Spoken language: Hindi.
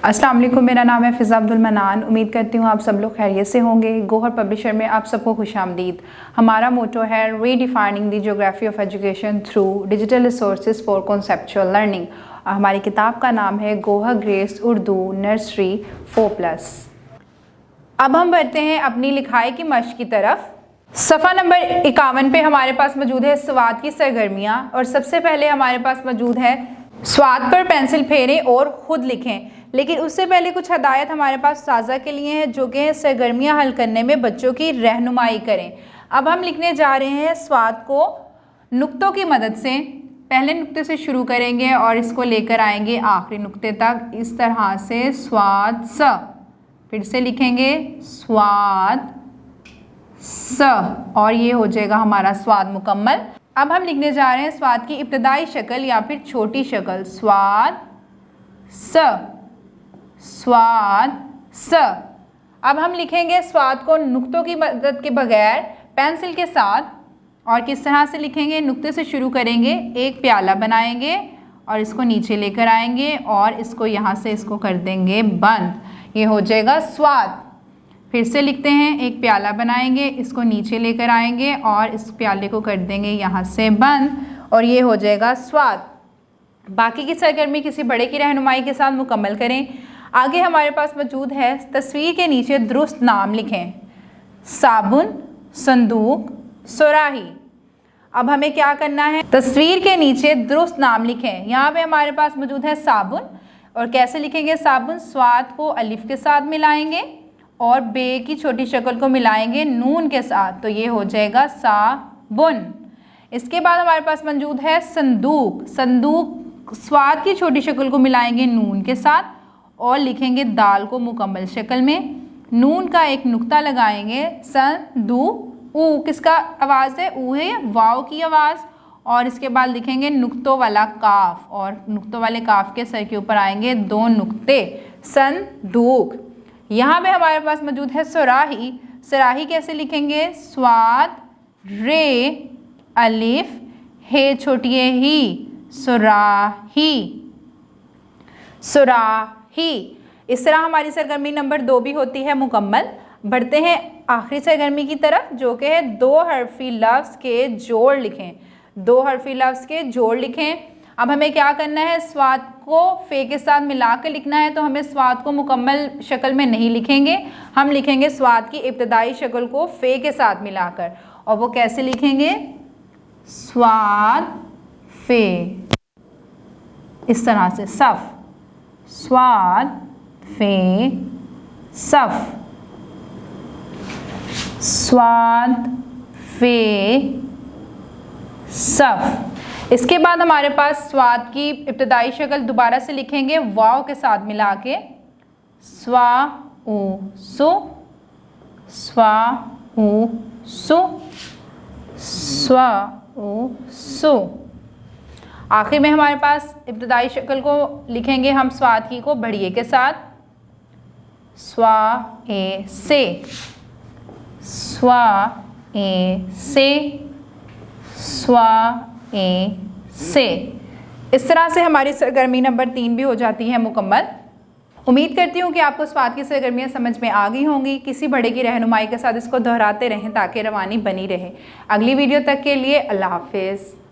अस्सलाम वालेकुम, मेरा नाम है फ़िज़ा अब्दुल मनान। उम्मीद करती हूँ आप सब लोग खैरियत से होंगे। गौहर पब्लिशर में आप सबको खुशामदीद। हमारा मोटो है redefining the geography of education through digital resources for conceptual learning. हमारी किताब का नाम है गोहर ग्रेस उर्दू नर्सरी 4+। अब हम बढ़ते हैं अपनी लिखाई की मश्क की तरफ। सफ़ा नंबर 51 पे हमारे पास मौजूद है स्वाद की सरगर्मियाँ, और सबसे पहले हमारे पास मौजूद है स्वाद पर पेंसिल फेरें और ख़ुद लिखें। लेकिन उससे पहले कुछ हदायत हमारे पास उस्ताज़ा के लिए हैं, जो कि सरगर्मियाँ हल करने में बच्चों की रहनुमाई करें। अब हम लिखने जा रहे हैं स्वाद को नुक्तों की मदद से। पहले नुक्ते से शुरू करेंगे और इसको लेकर आएंगे आखिरी नुक्ते तक, इस तरह से स्वाद स। फिर से लिखेंगे स्वाद स, और ये हो जाएगा हमारा स्वाद मुकम्मल। अब हम लिखने जा रहे हैं स्वाद की इब्तदाई शक्ल या फिर छोटी शक्ल, स्वाद स, स्वाद स। अब हम लिखेंगे स्वाद को नुक्तों की मदद के बगैर पेंसिल के साथ, और किस तरह से लिखेंगे, नुक्ते से शुरू करेंगे, एक प्याला बनाएंगे और इसको नीचे लेकर आएंगे और इसको यहाँ से इसको कर देंगे बंद, ये हो जाएगा स्वाद। फिर से लिखते हैं, एक प्याला बनाएंगे, इसको नीचे लेकर आएंगे और इस प्याले को कर देंगे यहाँ से बंद, और ये हो जाएगा स्वाद। बाकी की सरगर्मी किसी बड़े की रहनुमाई के साथ मुकम्मल करें। आगे हमारे पास मौजूद है तस्वीर के नीचे दुरुस्त नाम लिखें, साबुन, संदूक, सुराही। अब हमें क्या करना है, तस्वीर के नीचे दुरुस्त नाम लिखें। यहाँ पे हमारे पास मौजूद है साबुन, और कैसे लिखेंगे साबुन, स्वाद को अलिफ के साथ मिलाएंगे और बे की छोटी शक्ल को मिलाएंगे नून के साथ, तो ये हो जाएगा साबुन। इसके बाद हमारे पास मौजूद है संदूक। संदूक स्वाद की छोटी शक्ल को मिलाएंगे नून के साथ और लिखेंगे दाल को मुकम्मल शक्ल में, नून का एक नुक्ता लगाएंगे, संदू, ऊ किसका आवाज़ है, ऊ है, वाव की आवाज़, और इसके बाद लिखेंगे नुक्तों वाला काफ, और नुक्तों वाले काफ के सर के ऊपर आएंगे दो नुक्ते, संदूक। यहाँ पे हमारे पास मौजूद है सुराही। सुराही कैसे लिखेंगे, स्वाद रे अलिफ हे छोटी ही, सुराही, सुराही। इस तरह हमारी सरगर्मी नंबर 2 भी होती है मुकम्मल। बढ़ते हैं आखिरी सरगर्मी की तरफ, जो कि है 2 हरफी लफ्ज़ के जोड़ लिखें। 2 हरफी लफ्ज़ के जोड़ लिखें। अब हमें क्या करना है, स्वाद को फ़े के साथ मिला कर लिखना है, तो हमें स्वाद को मुकम्मल शक्ल में नहीं लिखेंगे, हम लिखेंगे स्वाद की इब्तदाई शक्ल को फ़े के साथ मिलाकर। और वो कैसे लिखेंगे, स्वाद फ़े, इस तरह से, सफ़, स्वाद फ़े सफ़, स्वाद फ़े सफ़। इसके बाद हमारे पास स्वाद की इब्तदाई शक्ल दोबारा से लिखेंगे वाव के साथ मिला के, स्वा ऊ सु, स्वा ऊ सु, स्वा ऊ सु। आखिर में हमारे पास इब्तदाई शक्ल को लिखेंगे हम स्वाद की को बढ़िए के साथ, स्वा ए से, स्वा ए से, स्वा ए से। इस तरह से हमारी सरगर्मी नंबर 3 भी हो जाती है मुकम्मल। उम्मीद करती हूँ कि आपको स्वाद की सरगर्मियाँ समझ में आ गई होंगी। किसी बड़े की रहनुमाई के साथ इसको दोहराते रहें ताकि रवानी बनी रहे। अगली वीडियो तक के लिए अल्लाह हाफिज़।